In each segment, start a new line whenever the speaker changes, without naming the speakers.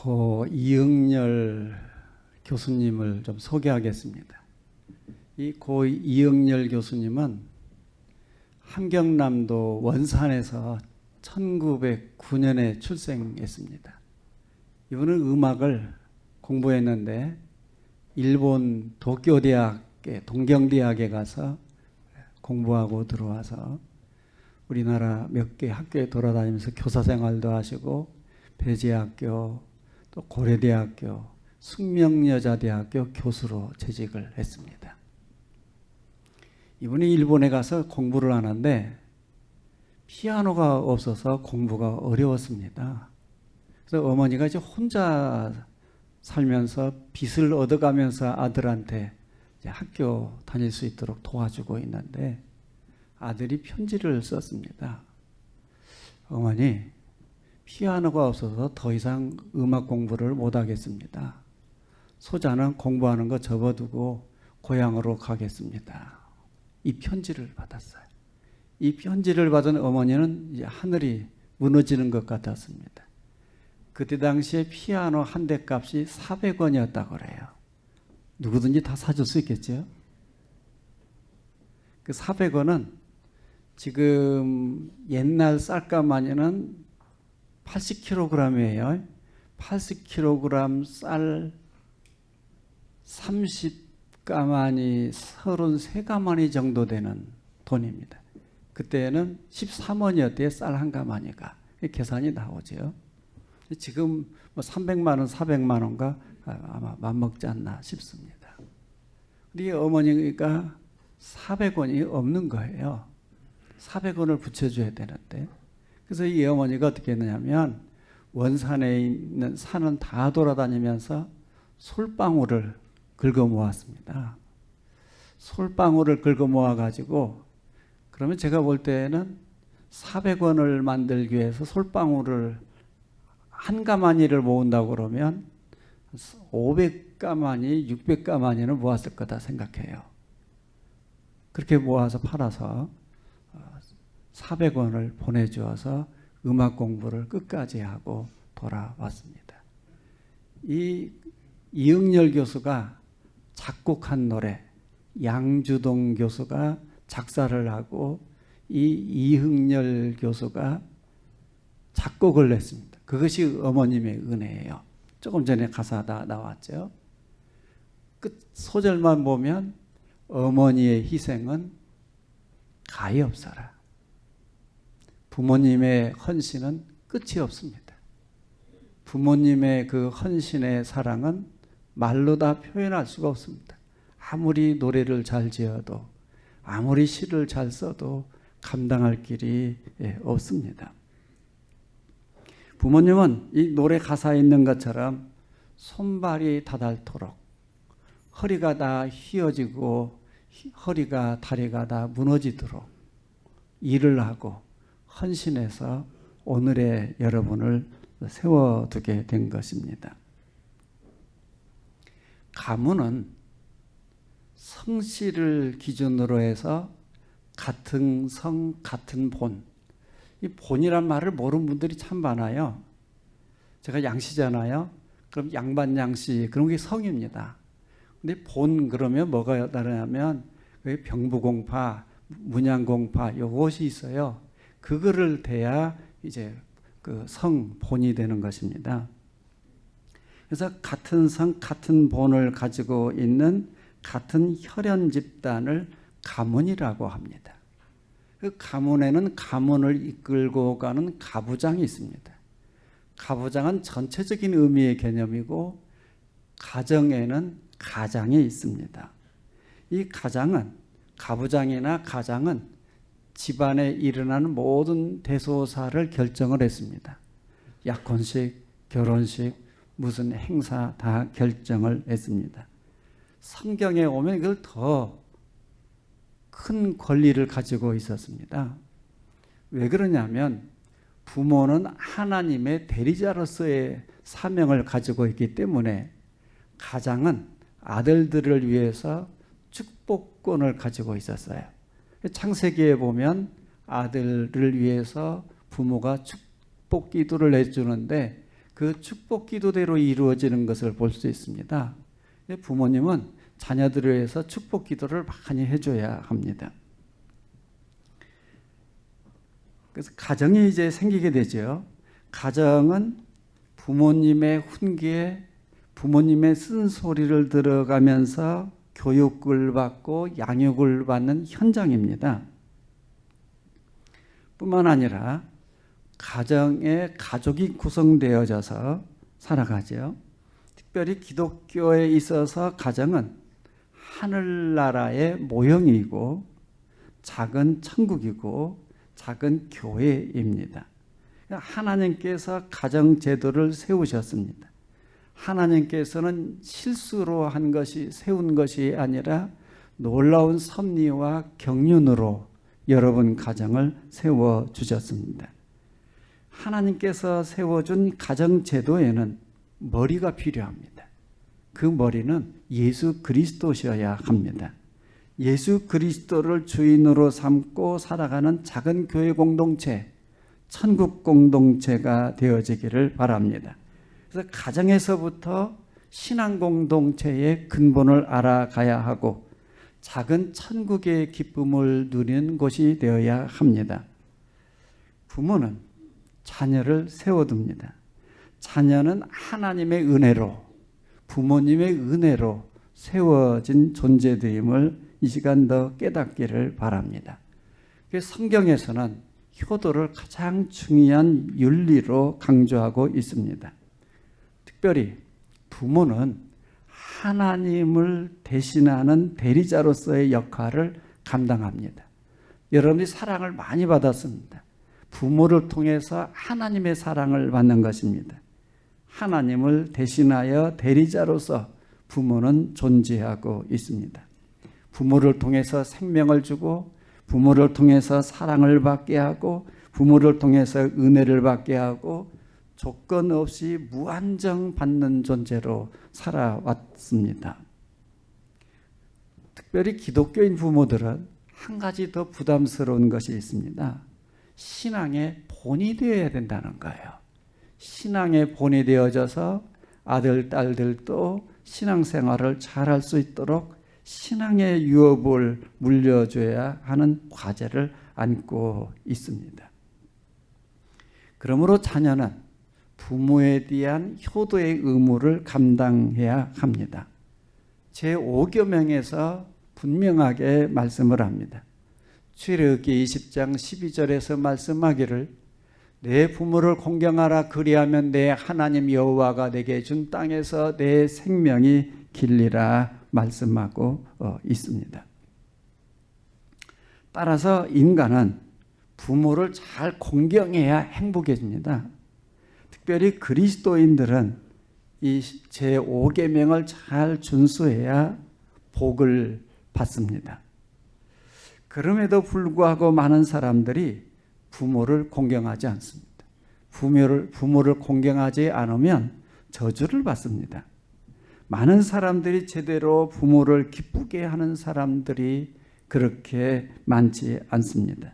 고 이응열 교수님을 좀 소개하겠습니다. 이 고 이응열 교수님은 함경남도 원산에서 1909년에 출생했습니다. 이분은 음악을 공부했는데 일본 도쿄대학에 동경대학에 가서 공부하고 들어와서 우리나라 몇 개 학교에 돌아다니면서 교사 생활도 하시고 배재학교 또 고려대학교 숙명여자대학교 교수로 재직을 했습니다. 이분이 일본에 가서 공부를 하는데 피아노가 없어서 공부가 어려웠습니다. 그래서 어머니가 이제 혼자 살면서 빚을 얻어가면서 아들한테 이제 학교 다닐 수 있도록 도와주고 있는데 아들이 편지를 썼습니다. 어머니, 피아노가 없어서 더 이상 음악 공부를 못하겠습니다. 소자는 공부하는 거 접어두고 고향으로 가겠습니다. 이 편지를 받았어요. 이 편지를 받은 어머니는 이제 하늘이 무너지는 것 같았습니다. 그때 당시에 피아노 한 대 값이 400원이었다고 그래요. 누구든지 다 사줄 수 있겠죠? 그 400원은 지금 옛날 쌀가마니는 80kg이에요. 80kg 쌀 30가마니 33가마니 정도 되는 돈입니다. 그때는 13원이었대요. 쌀 한 가마니가. 계산이 나오죠. 지금 뭐 300만 원, 400만 원과 아마 맞먹지 않나 싶습니다. 근데 어머니가 400원이 없는 거예요. 400원을 붙여줘야 되는데. 그래서 이 어머니가 어떻게 했느냐면 원산에 있는 산은 다 돌아다니면서 솔방울을 긁어 모았습니다. 솔방울을 긁어 모아가지고 그러면 제가 볼 때는 400원을 만들기 위해서 솔방울을 한 가마니를 모은다고 그러면 500가마니, 600가마니는 모았을 거다 생각해요. 그렇게 모아서 팔아서 400원을 보내주어서 음악 공부를 끝까지 하고 돌아왔습니다. 이 이응열 교수가 작곡한 노래, 양주동 교수가 작사를 하고 이 이응열 교수가 작곡을 했습니다. 그것이 어머님의 은혜예요. 조금 전에 가사 다 나왔죠. 끝 소절만 보면 어머니의 희생은 가히 없어라. 부모님의 헌신은 끝이 없습니다. 부모님의 그 헌신의 사랑은 말로 다 표현할 수가 없습니다. 아무리 노래를 잘 지어도 아무리 시를 잘 써도 감당할 길이 없습니다. 부모님은 이 노래 가사에 있는 것처럼 손발이 다닳도록 허리가 다 휘어지고 허리가 다리가 다 무너지도록 일을 하고 헌신해서 오늘의 여러분을 세워두게 된 것입니다. 가문은 성씨를 기준으로 해서 같은 성, 같은 본. 이 본이란 말을 모르는 분들이 참 많아요. 제가 양씨잖아요. 그럼 양반 양씨, 그런 게 성입니다. 근데 본 그러면 뭐가 다르냐면 병부공파, 문양공파 이것이 있어요. 그거를 대야 이제 그 성, 본이 되는 것입니다. 그래서 같은 성, 같은 본을 가지고 있는 같은 혈연 집단을 가문이라고 합니다. 그 가문에는 가문을 이끌고 가는 가부장이 있습니다. 가부장은 전체적인 의미의 개념이고 가정에는 가장이 있습니다. 이 가장은 가부장이나 가장은 집안에 일어나는 모든 대소사를 결정을 했습니다. 약혼식, 결혼식, 무슨 행사 다 결정을 했습니다. 성경에 오면 이걸 더 큰 권리를 가지고 있었습니다. 왜 그러냐면 부모는 하나님의 대리자로서의 사명을 가지고 있기 때문에 가장은 아들들을 위해서 축복권을 가지고 있었어요. 창세기에 보면 아들을 위해서 부모가 축복 기도를 해주는데 그 축복 기도대로 이루어지는 것을 볼 수 있습니다. 부모님은 자녀들을 위해서 축복 기도를 많이 해줘야 합니다. 그래서 가정이 이제 생기게 되죠. 가정은 부모님의 훈계에 부모님의 쓴소리를 들어가면서 교육을 받고 양육을 받는 현장입니다. 뿐만 아니라 가정에 가족이 구성되어져서 살아가죠. 특별히 기독교에 있어서 가정은 하늘나라의 모형이고 작은 천국이고 작은 교회입니다. 하나님께서 가정 제도를 세우셨습니다. 하나님께서는 실수로 한 것이 세운 것이 아니라 놀라운 섭리와 경륜으로 여러분 가정을 세워 주셨습니다. 하나님께서 세워준 가정 제도에는 머리가 필요합니다. 그 머리는 예수 그리스도셔야 합니다. 예수 그리스도를 주인으로 삼고 살아가는 작은 교회 공동체, 천국 공동체가 되어지기를 바랍니다. 그래서 가정에서부터 신앙 공동체의 근본을 알아가야 하고 작은 천국의 기쁨을 누리는 곳이 되어야 합니다. 부모는 자녀를 세워둡니다. 자녀는 하나님의 은혜로, 부모님의 은혜로 세워진 존재됨을 이 시간 더 깨닫기를 바랍니다. 성경에서는 효도를 가장 중요한 윤리로 강조하고 있습니다. 특별히 부모는 하나님을 대신하는 대리자로서의 역할을 감당합니다. 여러분이 사랑을 많이 받았습니다. 부모를 통해서 하나님의 사랑을 받는 것입니다. 하나님을 대신하여 대리자로서 부모는 존재하고 있습니다. 부모를 통해서 생명을 주고 부모를 통해서 사랑을 받게 하고 부모를 통해서 은혜를 받게 하고 조건 없이 무한정 받는 존재로 살아왔습니다. 특별히 기독교인 부모들은 한 가지 더 부담스러운 것이 있습니다. 신앙의 본이 되어야 된다는 거예요. 신앙의 본이 되어져서 아들, 딸들도 신앙생활을 잘할 수 있도록 신앙의 유업을 물려줘야 하는 과제를 안고 있습니다. 그러므로 자녀는 부모에 대한 효도의 의무를 감당해야 합니다. 제5계명에서 분명하게 말씀을 합니다. 출애굽기 20장 12절에서 말씀하기를 내 부모를 공경하라 그리하면 내 하나님 여호와가 내게 준 땅에서 내 생명이 길리라 말씀하고 있습니다. 따라서 인간은 부모를 잘 공경해야 행복해집니다. 특별히 그리스도인들은 이 제5계명을 잘 준수해야 복을 받습니다. 그럼에도 불구하고 많은 사람들이 부모를 공경하지 않습니다. 부모를 공경하지 않으면 저주를 받습니다. 많은 사람들이 제대로 부모를 기쁘게 하는 사람들이 그렇게 많지 않습니다.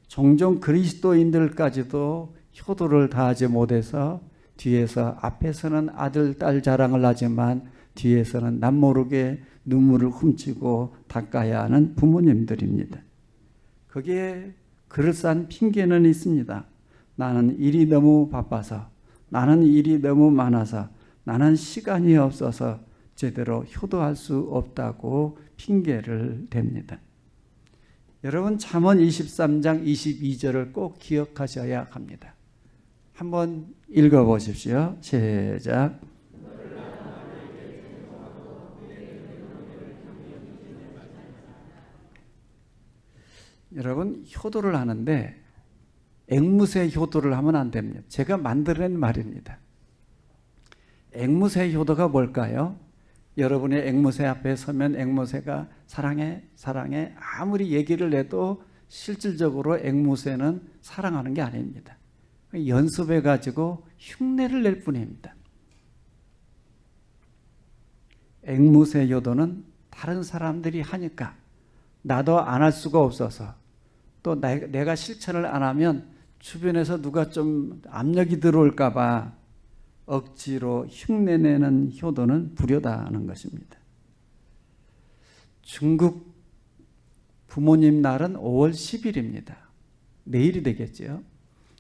종종 그리스도인들까지도 효도를 다하지 못해서 뒤에서 앞에서는 아들, 딸 자랑을 하지만 뒤에서는 남모르게 눈물을 훔치고 닦아야 하는 부모님들입니다. 거기에 그럴싸한 핑계는 있습니다. 나는 일이 너무 바빠서, 나는 일이 너무 많아서, 나는 시간이 없어서 제대로 효도할 수 없다고 핑계를 댑니다. 여러분 잠언 23장 22절을 꼭 기억하셔야 합니다. 한번 읽어보십시오. 시작. 여러분 효도를 하는데 앵무새 효도를 하면 안 됩니다. 제가 만들어낸 말입니다. 앵무새 효도가 뭘까요? 여러분이 앵무새 앞에 서면 앵무새가 사랑해 사랑해 아무리 얘기를 해도 실질적으로 앵무새는 사랑하는 게 아닙니다. 연습해 가지고 흉내를 낼 뿐입니다. 앵무새 효도는 다른 사람들이 하니까 나도 안 할 수가 없어서 또 내가 실천을 안 하면 주변에서 누가 좀 압력이 들어올까 봐 억지로 흉내내는 효도는 불효다는 것입니다. 중국 부모님 날은 5월 10일입니다. 내일이 되겠죠.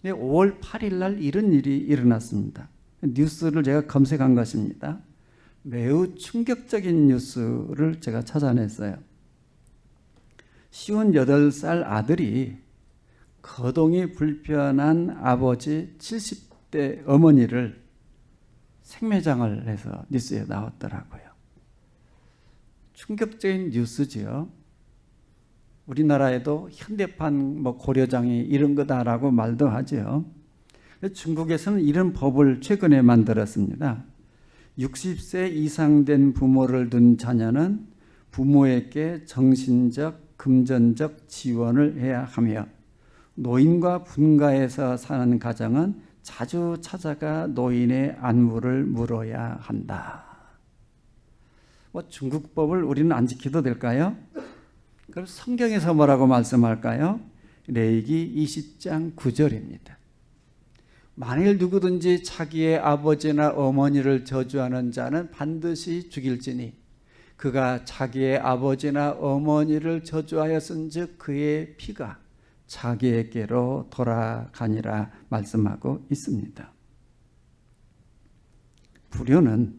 5월 8일 날 이런 일이 일어났습니다. 뉴스를 제가 검색한 것입니다. 매우 충격적인 뉴스를 제가 찾아냈어요. 58살 아들이 거동이 불편한 아버지 70대 어머니를 생매장을 해서 뉴스에 나왔더라고요. 충격적인 뉴스지요. 우리나라에도 현대판 고려장이 이런 거다라고 말도 하죠. 중국에서는 이런 법을 최근에 만들었습니다. 60세 이상 된 부모를 둔 자녀는 부모에게 정신적, 금전적 지원을 해야 하며 노인과 분가해서 사는 가정은 자주 찾아가 노인의 안부를 물어야 한다. 중국 법을 우리는 안 지켜도 될까요? 그럼 성경에서 뭐라고 말씀할까요? 레위기 20장 9절입니다. 만일 누구든지 자기의 아버지나 어머니를 저주하는 자는 반드시 죽일지니 그가 자기의 아버지나 어머니를 저주하였은즉 그의 피가 자기에게로 돌아가니라 말씀하고 있습니다. 불효는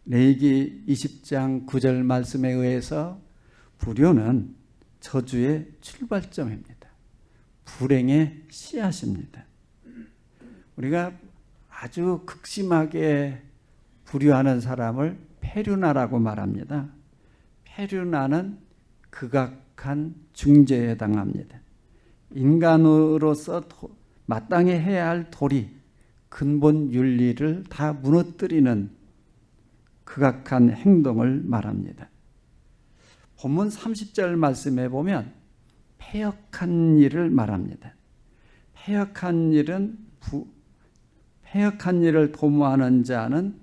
레위기 20장 9절 말씀에 의해서 불효는 저주의 출발점입니다. 불행의 씨앗입니다. 우리가 아주 극심하게 불효하는 사람을 폐륜아라고 말합니다. 폐륜아는 극악한 중죄에 해당합니다. 인간으로서 마땅히 해야 할 도리, 근본 윤리를 다 무너뜨리는 극악한 행동을 말합니다. 본문 30절 말씀에 보면 패역한 일을 말합니다. 패역한 일을 도모하는 자는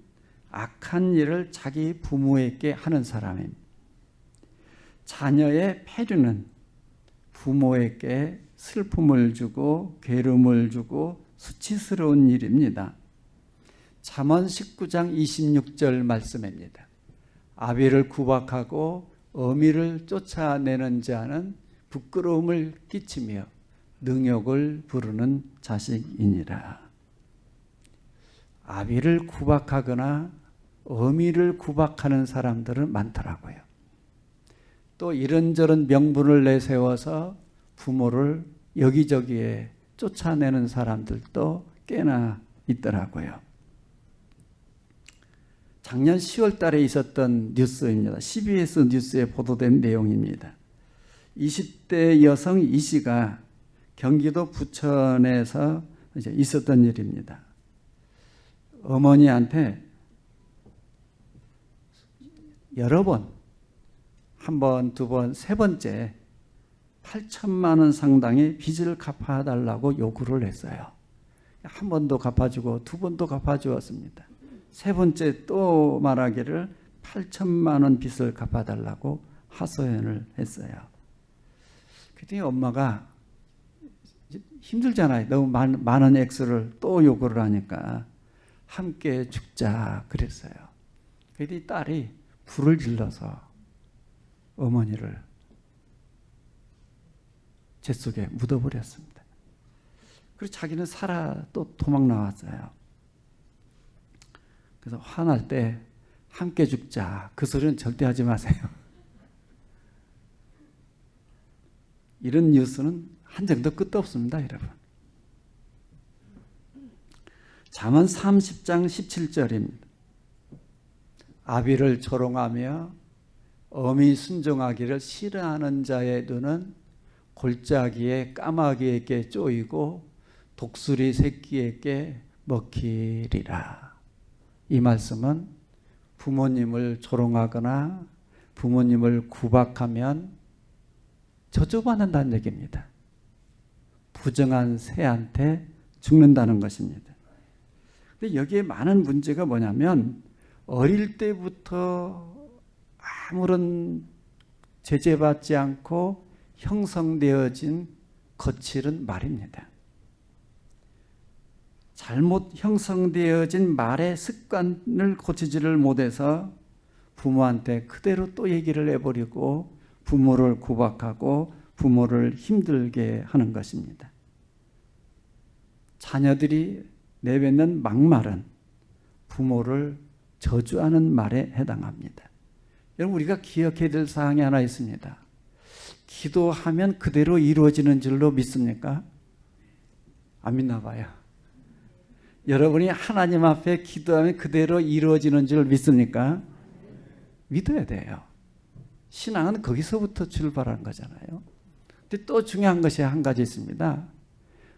악한 일을 자기 부모에게 하는 사람입니다. 자녀의 패륜은 부모에게 슬픔을 주고 괴로움을 주고 수치스러운 일입니다. 잠언 19장 26절 말씀입니다. 아비를 구박하고 어미를 쫓아내는 자는 부끄러움을 끼치며 능욕을 부르는 자식이니라. 아비를 구박하거나 어미를 구박하는 사람들은 많더라고요. 또 이런저런 명분을 내세워서 부모를 여기저기에 쫓아내는 사람들도 꽤나 있더라고요. 작년 10월 달에 있었던 뉴스입니다. CBS 뉴스에 보도된 내용입니다. 20대 여성 이 씨가 경기도 부천에서 이제 있었던 일입니다. 어머니한테 여러 번, 한 번, 두 번, 세 번째 8천만 원 상당의 빚을 갚아달라고 요구를 했어요. 한 번도 갚아주고 두 번도 갚아주었습니다. 세 번째 또 말하기를 8천만 원 빚을 갚아달라고 하소연을 했어요. 그랬더니 엄마가 힘들잖아요. 너무 많은 액수를 또 요구를 하니까 함께 죽자 그랬어요. 그랬더니 딸이 불을 질러서 어머니를 재 속에 묻어버렸습니다. 그리고 자기는 살아 또 도망 나왔어요. 그래서 화날 때 함께 죽자 그 소리는 절대 하지 마세요. 이런 뉴스는 한정도 끝도 없습니다, 여러분. 잠언 30장 17절입니다. 아비를 조롱하며 어미 순종하기를 싫어하는 자의 눈은 골짜기에 까마귀에게 쪼이고 독수리 새끼에게 먹히리라. 이 말씀은 부모님을 조롱하거나 부모님을 구박하면 저주받는다는 얘기입니다. 부정한 새한테 죽는다는 것입니다. 근데 여기에 많은 문제가 뭐냐면 어릴 때부터 아무런 제재받지 않고 형성되어진 거칠은 말입니다. 잘못 형성되어진 말의 습관을 고치지를 못해서 부모한테 그대로 또 얘기를 해버리고 부모를 구박하고 부모를 힘들게 하는 것입니다. 자녀들이 내뱉는 막말은 부모를 저주하는 말에 해당합니다. 여러분, 우리가 기억해야 될 사항이 하나 있습니다. 기도하면 그대로 이루어지는 줄로 믿습니까? 안 믿나 봐요. 여러분이 하나님 앞에 기도하면 그대로 이루어지는 줄 믿습니까? 믿어야 돼요. 신앙은 거기서부터 출발하는 거잖아요. 근데 또 중요한 것이 한 가지 있습니다.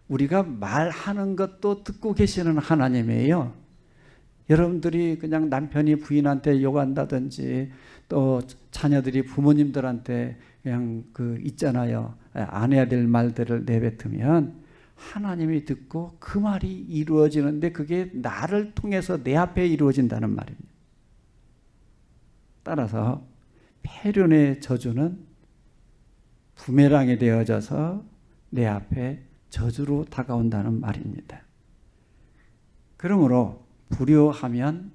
우리가 말하는 것도 듣고 계시는 하나님이에요. 여러분들이 그냥 남편이 부인한테 욕한다든지 또 자녀들이 부모님들한테 그냥 있잖아요. 안 해야 될 말들을 내뱉으면 하나님이 듣고 그 말이 이루어지는데 그게 나를 통해서 내 앞에 이루어진다는 말입니다. 따라서 폐륜의 저주는 부메랑이 되어져서 내 앞에 저주로 다가온다는 말입니다. 그러므로 불효하면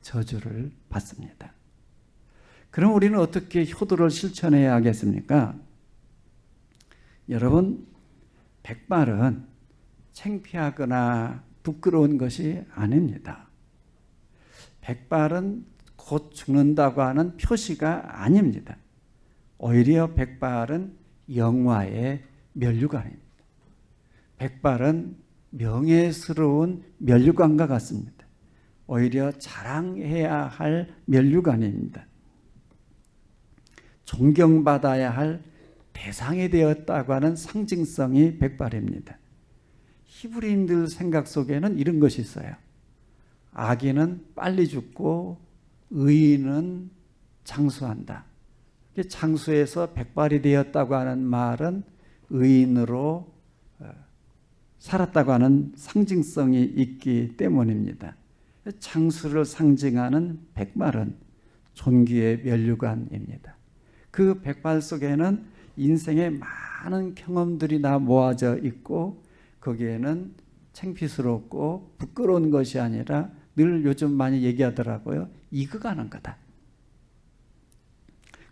저주를 받습니다. 그럼 우리는 어떻게 효도를 실천해야 하겠습니까? 여러분, 백발은 창피하거나 부끄러운 것이 아닙니다. 백발은 곧 죽는다고 하는 표시가 아닙니다. 오히려 백발은 영화의 면류관입니다. 백발은 명예스러운 면류관과 같습니다. 오히려 자랑해야 할 면류관입니다. 존경받아야 할 대상이 되었다고 하는 상징성이 백발입니다. 히브리인들 생각 속에는 이런 것이 있어요. 악인은 빨리 죽고 의인은 장수한다. 장수에서 백발이 되었다고 하는 말은 의인으로 살았다고 하는 상징성이 있기 때문입니다. 장수를 상징하는 백발은 존귀의 면류관입니다. 그 백발 속에는 인생의 많은 경험들이 다 모아져 있고 거기에는 창피스럽고 부끄러운 것이 아니라 늘 요즘 많이 얘기하더라고요. 익어가는 거다.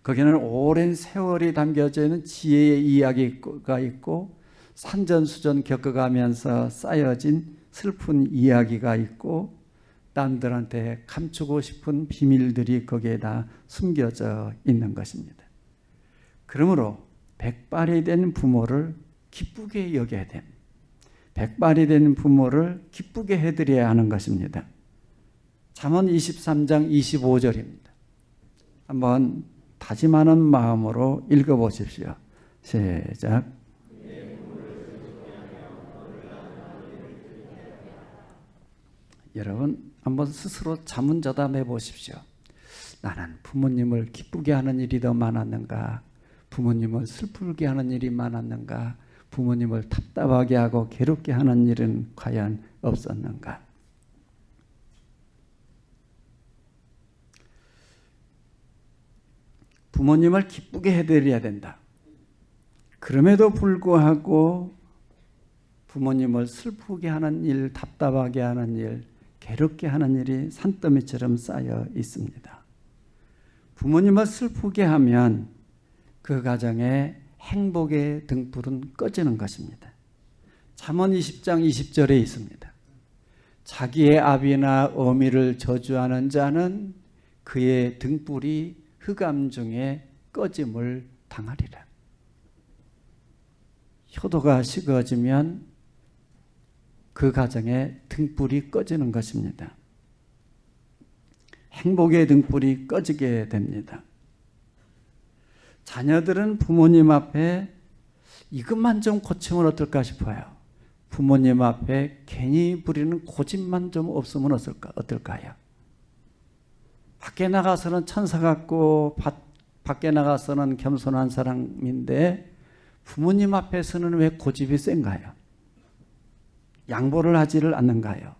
거기에는 오랜 세월이 담겨져 있는 지혜의 이야기가 있고 산전수전 겪어가면서 쌓여진 슬픈 이야기가 있고 남들한테 감추고 싶은 비밀들이 거기에 다 숨겨져 있는 것입니다. 그러므로 백발이 된 부모를 기쁘게 여겨야 됩니다. 백발이 된 부모를 기쁘게 해드려야 하는 것입니다. 잠언 23장 25절입니다. 한번 다짐하는 마음으로 읽어보십시오. 시작. 여러분 한번 스스로 자문자답해 보십시오. 나는 부모님을 기쁘게 하는 일이 더 많았는가? 부모님을 슬프게 하는 일이 많았는가? 부모님을 답답하게 하고 괴롭게 하는 일은 과연 없었는가? 부모님을 기쁘게 해드려야 된다. 그럼에도 불구하고 부모님을 슬프게 하는 일, 답답하게 하는 일, 괴롭게 하는 일이 산더미처럼 쌓여 있습니다. 부모님을 슬프게 하면 그 가정의 행복의 등불은 꺼지는 것입니다. 잠언 20장 20절에 있습니다. 자기의 아비나 어미를 저주하는 자는 그의 등불이 흑암 중에 꺼짐을 당하리라. 효도가 식어지면 그 가정의 등불이 꺼지는 것입니다. 행복의 등불이 꺼지게 됩니다. 자녀들은 부모님 앞에 이것만 좀 고치면 어떨까 싶어요. 부모님 앞에 괜히 부리는 고집만 좀 없으면 어떨까요? 밖에 나가서는 천사 같고 밖에 나가서는 겸손한 사람인데 부모님 앞에서는 왜 고집이 센가요? 양보를 하지를 않는가요?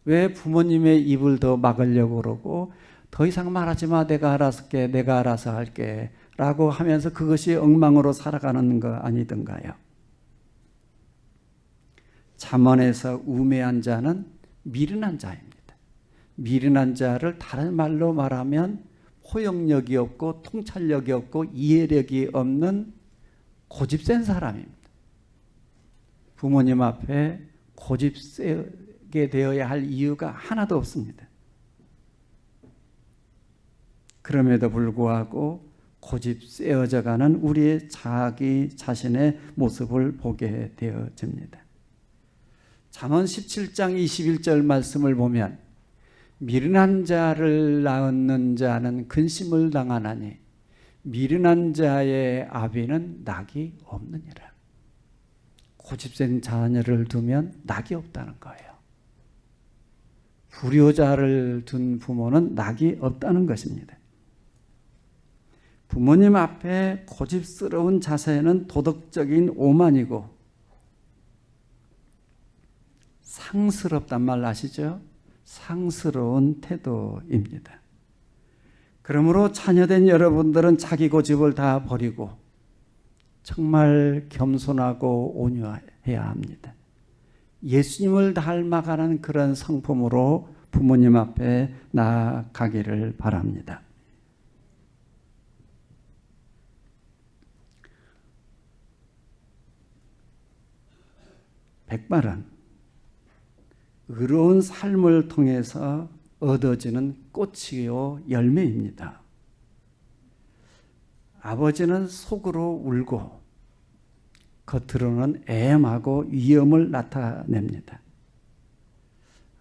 왜 부모님의 입을 더 막으려고 그러고 더 이상 말하지 마, 내가 알아서 할게, 내가 알아서 할게 라고 하면서 그것이 엉망으로 살아가는 거 아니던가요? 잠언에서 우매한 자는 미련한 자입니다. 미련한 자를 다른 말로 말하면 포용력이 없고 통찰력이 없고 이해력이 없는 고집센 사람입니다. 부모님 앞에 고집세게 되어야 할 이유가 하나도 없습니다. 그럼에도 불구하고 고집세어져가는 우리의 자기 자신의 모습을 보게 되어집니다. 잠언 17장 21절 말씀을 보면 미련한 자를 낳는 자는 근심을 당하나니 미련한 자의 아비는 낙이 없느니라. 고집센 자녀를 두면 낙이 없다는 거예요. 불효자를 둔 부모는 낙이 없다는 것입니다. 부모님 앞에 고집스러운 자세는 도덕적인 오만이고 상스럽단 말 아시죠? 상스러운 태도입니다. 그러므로 자녀된 여러분들은 자기 고집을 다 버리고 정말 겸손하고 온유해야 합니다. 예수님을 닮아가는 그런 성품으로 부모님 앞에 나아가기를 바랍니다. 백발은 의로운 삶을 통해서 얻어지는 꽃이요 열매입니다. 아버지는 속으로 울고 겉으로는 애엠하고 위엄을 나타냅니다.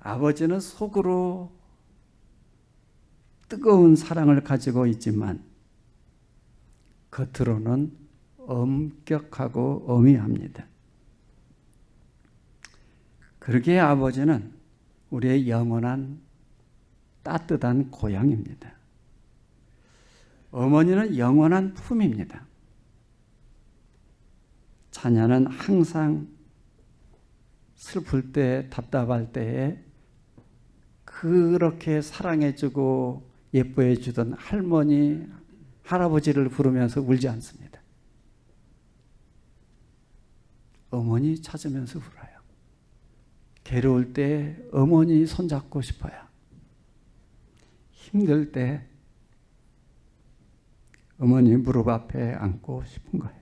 아버지는 속으로 뜨거운 사랑을 가지고 있지만 겉으로는 엄격하고 엄히합니다. 그러기에 아버지는 우리의 영원한 따뜻한 고향입니다. 어머니는 영원한 품입니다. 자녀는 항상 슬플 때, 답답할 때에 그렇게 사랑해주고 예뻐해주던 할머니, 할아버지를 부르면서 울지 않습니다. 어머니 찾으면서 울어요. 괴로울 때 어머니 손잡고 싶어요. 힘들 때 어머니 무릎 앞에 앉고 싶은 거예요.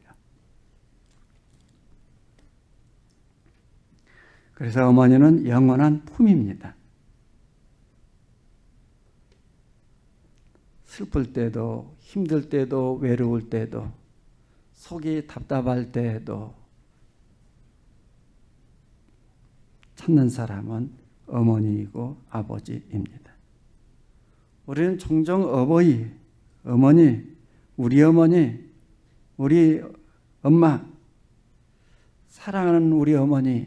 그래서 어머니는 영원한 품입니다. 슬플 때도, 힘들 때도, 외로울 때도, 속이 답답할 때도 찾는 사람은 어머니이고 아버지입니다. 우리는 종종 어머니, 우리 어머니, 우리 엄마, 사랑하는 우리 어머니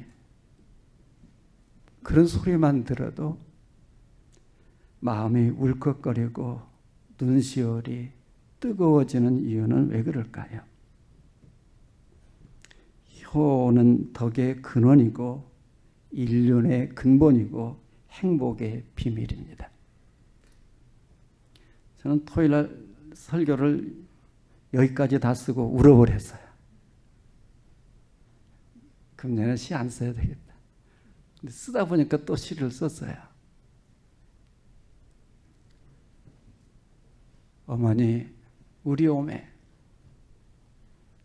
그런 소리만 들어도 마음이 울컥거리고 눈시울이 뜨거워지는 이유는 왜 그럴까요? 효는 덕의 근원이고 인륜의 근본이고 행복의 비밀입니다. 저는 토요일날 설교를 여기까지 다 쓰고 울어버렸어요. 금년에 시 안 써야 되겠다. 근데 쓰다 보니까 또 시를 썼어요. 어머니, 우리 오매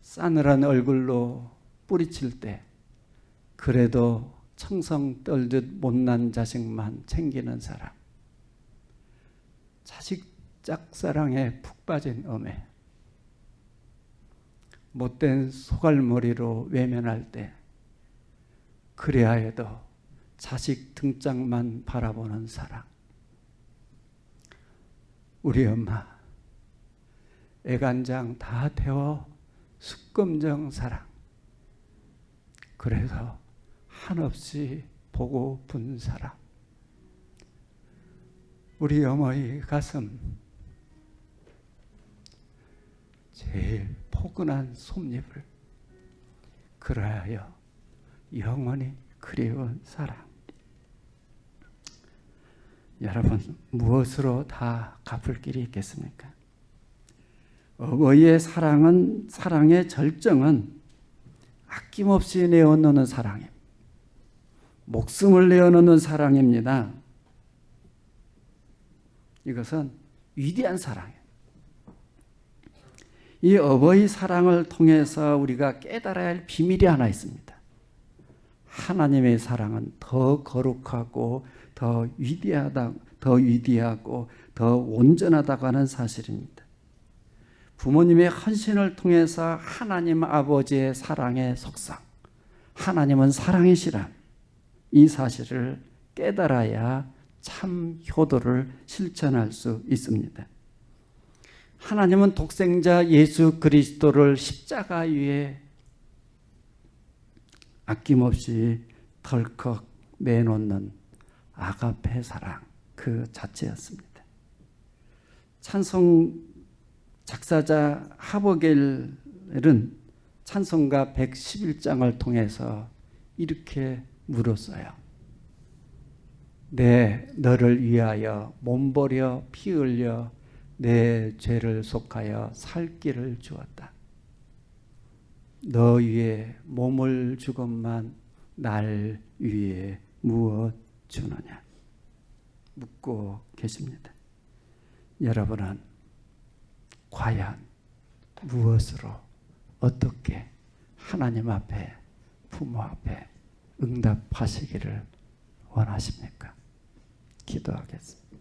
싸늘한 얼굴로 뿌리칠 때 그래도 청성 떨듯 못난 자식만 챙기는 사람, 자식 짝사랑에 푹 빠진 어매, 못된 소갈머리로 외면할 때 그래야 해도 자식 등짝만 바라보는 사랑, 우리 엄마 애간장 다 태워 숙검정 사랑, 그래서 한없이 보고픈 사람, 우리 어머니 가슴 제일 포근한 솜잎을 그러하여 영원히 그리운 사랑. 여러분, 무엇으로 다 갚을 길이 있겠습니까? 어머니의 사랑의 절정은 아낌없이 내어놓는 사랑입니다. 목숨을 내어놓는 사랑입니다. 이것은 위대한 사랑이에요. 이 어버이 사랑을 통해서 우리가 깨달아야 할 비밀이 하나 있습니다. 하나님의 사랑은 더 거룩하고 더 위대하고 더 온전하다고 하는 사실입니다. 부모님의 헌신을 통해서 하나님 아버지의 사랑의 속성, 하나님은 사랑이시라, 이 사실을 깨달아야 참 효도를 실천할 수 있습니다. 하나님은 독생자 예수 그리스도를 십자가 위에 아낌없이 덜컥 내놓는 아가페 사랑 그 자체였습니다. 찬송 작사자 하버겔은 찬송가 111장을 통해서 이렇게 물었어요. 내 너를 위하여 몸버려 피 흘려 내 죄를 속하여 살 길을 주었다. 너 위에 몸을 주건만 날 위에 무엇 주느냐 묻고 계십니다. 여러분은 과연 무엇으로 어떻게 하나님 앞에 부모 앞에 응답하시기를 원하십니까? 기도하겠습니다.